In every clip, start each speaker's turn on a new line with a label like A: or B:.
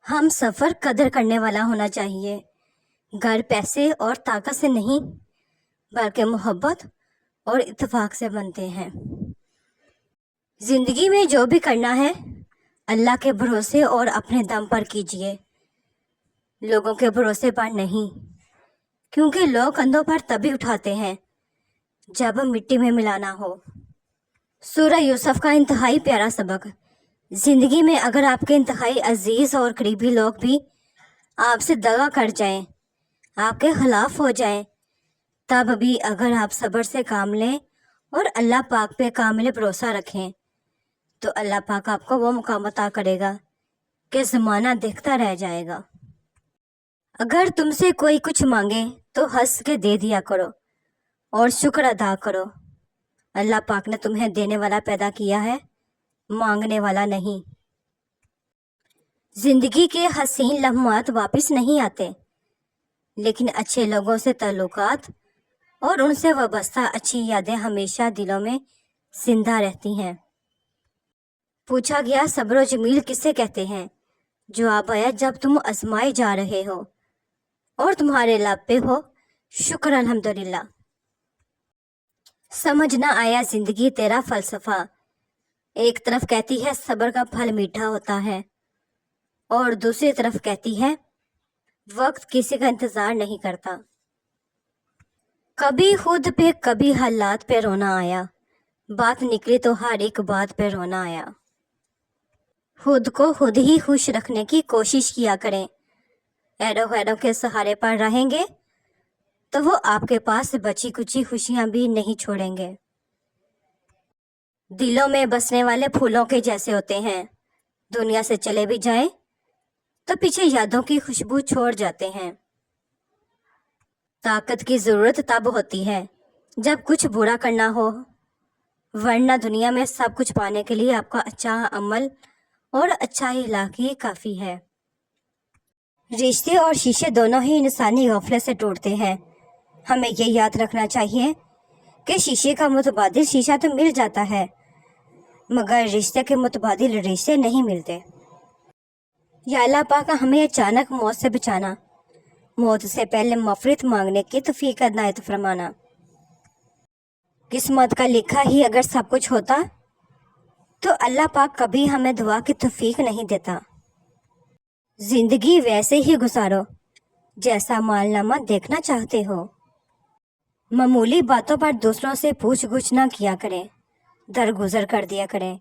A: ہم سفر قدر کرنے والا ہونا چاہیے. گھر پیسے اور طاقت سے نہیں بلکہ محبت اور اتفاق سے بنتے ہیں. زندگی میں جو بھی کرنا ہے اللہ کے بھروسے اور اپنے دم پر کیجیے، لوگوں کے بھروسے پر نہیں، کیونکہ لوگ کندھوں پر تبھی اٹھاتے ہیں جب مٹی میں ملانا ہو. سورہ یوسف کا انتہائی پیارا سبق. زندگی میں اگر آپ کے انتہائی عزیز اور قریبی لوگ بھی آپ سے دغا کر جائیں، آپ کے خلاف ہو جائیں، تب بھی اگر آپ صبر سے کام لیں اور اللہ پاک پہ کامل بھروسہ رکھیں تو اللہ پاک آپ کو وہ مقام عطا کرے گا کہ زمانہ دیکھتا رہ جائے گا. اگر تم سے کوئی کچھ مانگے تو ہنس کے دے دیا کرو اور شکر ادا کرو. اللہ پاک نے تمہیں دینے والا پیدا کیا ہے، مانگنے والا نہیں. زندگی کے حسین لمحات واپس نہیں آتے، لیکن اچھے لوگوں سے تعلقات اور ان سے وابستہ اچھی یادیں ہمیشہ دلوں میں زندہ رہتی ہیں. پوچھا گیا صبر و جمیل کسے کہتے ہیں؟ جواب آیا جب تم آزمائے جا رہے ہو اور تمہارے لب پہ ہو شکر الحمدللہ. سمجھ نہ آیا زندگی تیرا فلسفہ. ایک طرف کہتی ہے صبر کا پھل میٹھا ہوتا ہے اور دوسری طرف کہتی ہے وقت کسی کا انتظار نہیں کرتا. کبھی خود پہ کبھی حالات پہ رونا آیا، بات نکلی تو ہر ایک بات پہ رونا آیا. خود کو خود ہی خوش رکھنے کی کوشش کیا کریں. ایرو غیروں کے سہارے پر رہیں گے تو وہ آپ کے پاس بچی کچی خوشیاں بھی نہیں چھوڑیں گے. دلوں میں بسنے والے پھولوں کے جیسے ہوتے ہیں، دنیا سے چلے بھی جائیں تو پیچھے یادوں کی خوشبو چھوڑ جاتے ہیں. طاقت کی ضرورت تب ہوتی ہے جب کچھ برا کرنا ہو، ورنہ دنیا میں سب کچھ پانے کے لیے آپ کا اچھا عمل اور اچھا اخلاق ہی کافی ہے. رشتے اور شیشے دونوں ہی انسانی غفلت سے ٹوٹتے ہیں. ہمیں یہ یاد رکھنا چاہیے کہ شیشے کا متبادل شیشہ تو مل جاتا ہے مگر رشتے کے متبادل رشتے نہیں ملتے. یا اللہ پاک ہمیں اچانک موت سے بچانا، موت سے پہلے مغفرت مانگنے کی توفیق عنایت فرمانا. قسمت کا لکھا ہی اگر سب کچھ ہوتا تو اللہ پاک کبھی ہمیں دعا کی توفیق نہیں دیتا. زندگی ویسے ہی گزارو جیسا مال نامہ دیکھنا چاہتے ہو. معمولی باتوں پر دوسروں سے پوچھ گچھ نہ کیا کریں، درگزر کر دیا کریں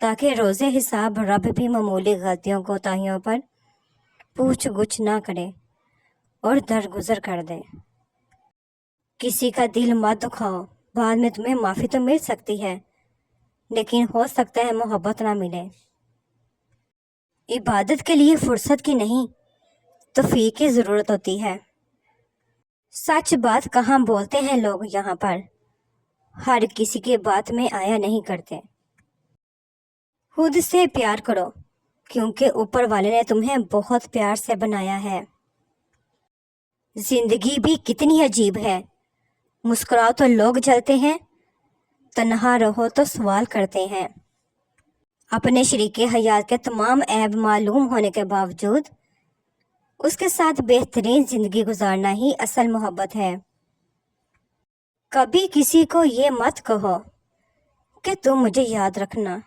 A: تاکہ روز حساب رب بھی معمولی غلطیوں کوتاہیوں پر پوچھ گچھ نہ کرے اور درگزر کر دے. کسی کا دل مت دکھاؤ، بعد میں تمہیں معافی تو مل سکتی ہے لیکن ہو سکتا ہے محبت نہ ملے. عبادت کے لیے فرصت کی نہیں توفیق کی ضرورت ہوتی ہے. سچ بات کہاں بولتے ہیں لوگ یہاں پر، ہر کسی کی بات میں آیا نہیں کرتے. خود سے پیار کرو کیونکہ اوپر والے نے تمہیں بہت پیار سے بنایا ہے. زندگی بھی کتنی عجیب ہے، مسکراؤ تو لوگ جلتے ہیں، تنہا رہو تو سوال کرتے ہیں. اپنے شریک حیات کے تمام عیب معلوم ہونے کے باوجود اس کے ساتھ بہترین زندگی گزارنا ہی اصل محبت ہے. کبھی کسی کو یہ مت کہو کہ تم مجھے یاد رکھنا،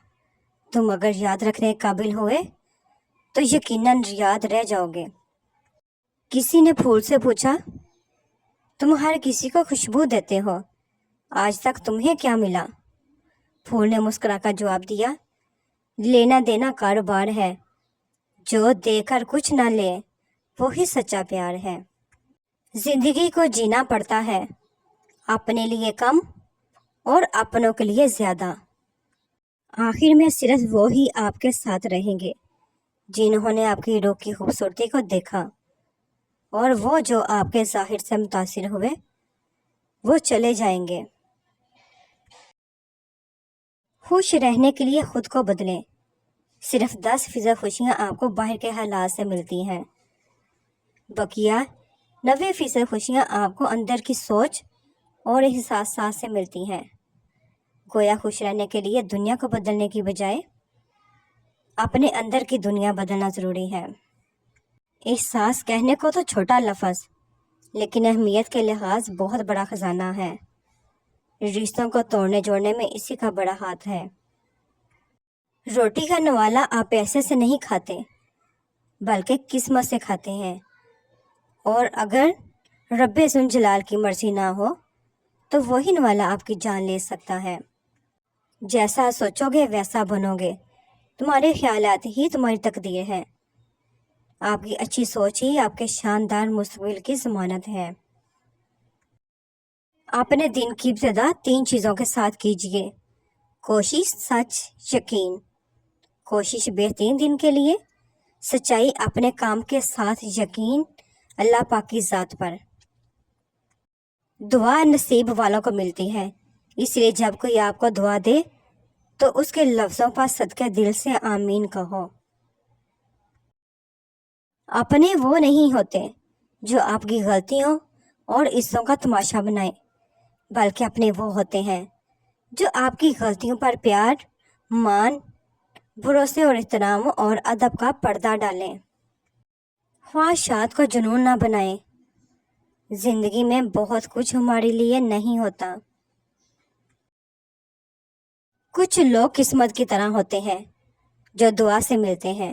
A: تم اگر یاد رکھنے قابل ہوئے تو یقیناً یاد رہ جاؤ گے. کسی نے پھول سے پوچھا تم ہر کسی کو خوشبو دیتے ہو، آج تک تمہیں کیا ملا؟ پھول نے مسکرا کر جواب دیا لینا دینا کاروبار ہے، جو دے کر کچھ نہ لے وہی سچا پیار ہے. زندگی کو جینا پڑتا ہے، اپنے لیے کم اور اپنوں کے لیے زیادہ. آخر میں صرف وہی آپ کے ساتھ رہیں گے جنہوں نے آپ کی روح کی خوبصورتی کو دیکھا، اور وہ جو آپ کے ظاہر سے متاثر ہوئے وہ چلے جائیں گے. خوش رہنے کے لیے خود کو بدلیں. صرف 10% خوشیاں آپ کو باہر کے حالات سے ملتی ہیں، بقیہ 90% خوشیاں آپ کو اندر کی سوچ اور احساسات سے ملتی ہیں. گویا خوش رہنے کے لیے دنیا کو بدلنے کی بجائے اپنے اندر کی دنیا بدلنا ضروری ہے. احساس کہنے کو تو چھوٹا لفظ، لیکن اہمیت کے لحاظ بہت بڑا خزانہ ہے۔ رشتوں کو توڑنے جوڑنے میں اسی کا بڑا ہاتھ ہے۔ روٹی کا نوالا آپ پیسے سے نہیں کھاتے بلکہ قسمت سے کھاتے ہیں، اور اگر رب ذوالجلال کی مرضی نہ ہو تو وہی نوالا آپ کی جان لے سکتا ہے۔ جیسا سوچو گے ویسا بنو گے، تمہارے خیالات ہی تمہاری تقدیر ہے۔ آپ کی اچھی سوچ ہی آپ کے شاندار مستقبل کی ضمانت ہے۔ اپنے دن کی ابتدا 3 چیزوں کے ساتھ کیجیے: کوشش، سچ، یقین۔ کوشش بہترین دن کے لیے، سچائی اپنے کام کے ساتھ، یقین اللہ پاک کی ذات پر۔ دعا نصیب والوں کو ملتی ہے، اس لیے جب کوئی آپ کو دعا دے تو اس کے لفظوں پر صدقے دل سے آمین کہو۔ اپنے وہ نہیں ہوتے جو آپ کی غلطیوں اور عزتوں کا تماشا بنائیں، بلکہ اپنے وہ ہوتے ہیں جو آپ کی غلطیوں پر پیار، مان، بھروسے اور احترام اور ادب کا پردہ ڈالیں۔ خواہشات کو جنون نہ بنائیں۔ زندگی میں بہت کچھ ہمارے لیے نہیں ہوتا۔ کچھ لوگ قسمت کی طرح ہوتے ہیں جو دعا سے ملتے ہیں،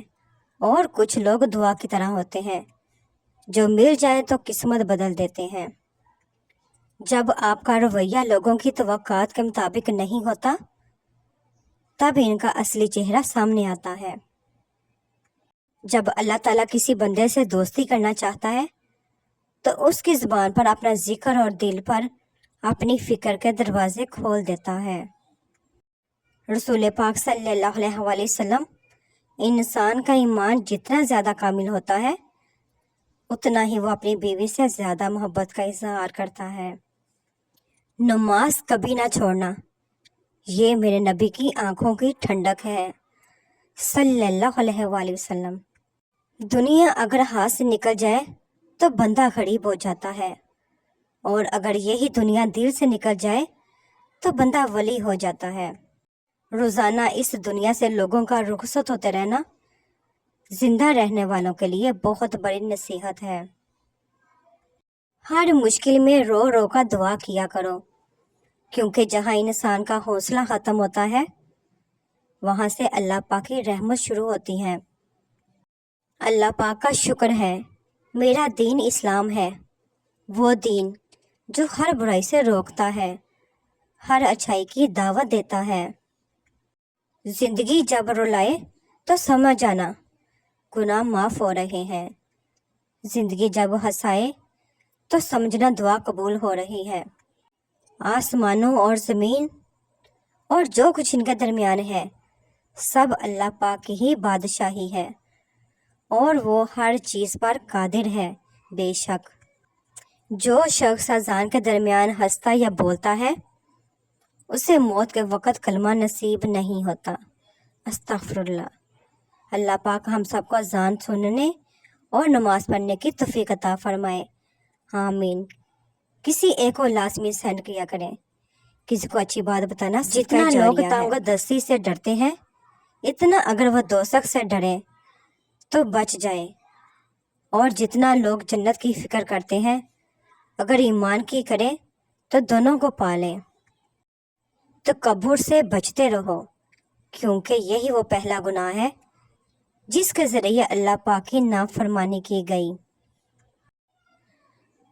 A: اور کچھ لوگ دعا کی طرح ہوتے ہیں جو مل جائے تو قسمت بدل دیتے ہیں۔ جب آپ کا رویہ لوگوں کی توقعات کے مطابق نہیں ہوتا تب ان کا اصلی چہرہ سامنے آتا ہے۔ جب اللہ تعالیٰ کسی بندے سے دوستی کرنا چاہتا ہے تو اس کی زبان پر اپنا ذکر اور دل پر اپنی فکر کے دروازے کھول دیتا ہے۔ رسول پاک صلی اللہ علیہ وآلہ وسلم: انسان کا ایمان جتنا زیادہ کامل ہوتا ہے اتنا ہی وہ اپنی بیوی سے زیادہ محبت کا اظہار کرتا ہے۔ نماز کبھی نہ چھوڑنا، یہ میرے نبی کی آنکھوں کی ٹھنڈک ہے صلی اللہ علیہ وآلہ وسلم۔ دنیا اگر ہاتھ سے نکل جائے تو بندہ غریب ہو جاتا ہے، اور اگر یہی دنیا دل سے نکل جائے تو بندہ ولی ہو جاتا ہے۔ روزانہ اس دنیا سے لوگوں کا رخصت ہوتے رہنا زندہ رہنے والوں کے لیے بہت بڑی نصیحت ہے۔ ہر مشکل میں رو رو کر دعا کیا کرو، کیونکہ جہاں انسان کا حوصلہ ختم ہوتا ہے وہاں سے اللہ پاک کی رحمت شروع ہوتی ہے۔ اللہ پاک کا شکر ہے میرا دین اسلام ہے، وہ دین جو ہر برائی سے روکتا ہے، ہر اچھائی کی دعوت دیتا ہے۔ زندگی جب رلائے تو سمجھ جانا گناہ معاف ہو رہے ہیں، زندگی جب ہنسائے تو سمجھنا دعا قبول ہو رہی ہے۔ آسمانوں اور زمین اور جو کچھ ان کے درمیان ہے سب اللہ پاک کی ہی بادشاہی ہے، اور وہ ہر چیز پر قادر ہے۔ بے شک جو شخص اذان کے درمیان ہنستا یا بولتا ہے اسے موت کے وقت کلمہ نصیب نہیں ہوتا۔ استغفر اللہ۔ اللہ پاک ہم سب کو اذان سننے اور نماز پڑھنے کی توفیق عطا فرمائے، آمین۔ کسی ایک کو لازمی سینڈ کیا کریں، کسی کو اچھی بات بتانا۔ جتنا لوگ تنگ دستی سے ڈرتے ہیں اتنا اگر وہ دوزخ سے ڈریں تو بچ جائیں، اور جتنا لوگ جنت کی فکر کرتے ہیں اگر ایمان کی کریں تو دونوں کو پالیں۔ تکبر سے بچتے رہو، کیونکہ یہی وہ پہلا گناہ ہے جس کے ذریعے اللہ پاک کی نافرمانی کی گئی۔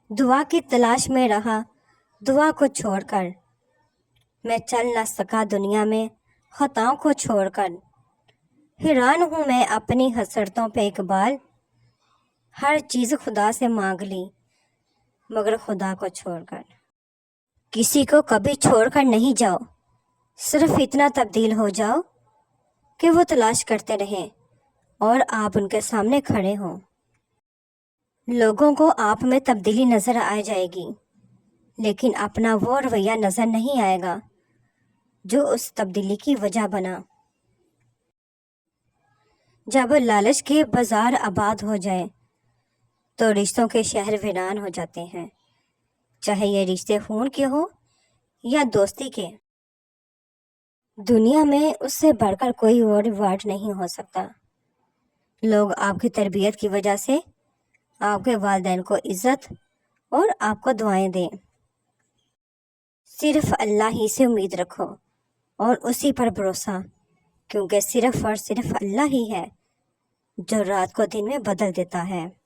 A: دعا کی تلاش میں رہا دعا کو چھوڑ کر، میں چل نہ سکا دنیا میں خطاؤں کو چھوڑ کر۔ حیران ہوں میں اپنی حسرتوں پہ اقبال، ہر چیز خدا سے مانگ لی مگر خدا کو چھوڑ کر۔ کسی کو کبھی چھوڑ کر نہیں جاؤ، صرف اتنا تبدیل ہو جاؤ کہ وہ تلاش کرتے رہیں اور آپ ان کے سامنے کھڑے ہوں۔ لوگوں کو آپ میں تبدیلی نظر آ جائے گی، لیکن اپنا وہ رویہ نظر نہیں آئے گا جو اس تبدیلی کی وجہ بنا۔ جب لالچ کے بازار آباد ہو جائیں تو رشتوں کے شہر ویران ہو جاتے ہیں، چاہے یہ رشتے خون کے ہو یا دوستی کے۔ دنیا میں اس سے بڑھ کر کوئی اور ریوارڈ نہیں ہو سکتا۔ لوگ آپ کی تربیت کی وجہ سے آپ کے والدین کو عزت اور آپ کو دعائیں دیں۔ صرف اللہ ہی سے امید رکھو اور اسی پر بھروسہ، کیونکہ صرف اور صرف اللہ ہی ہے جو رات کو دن میں بدل دیتا ہے۔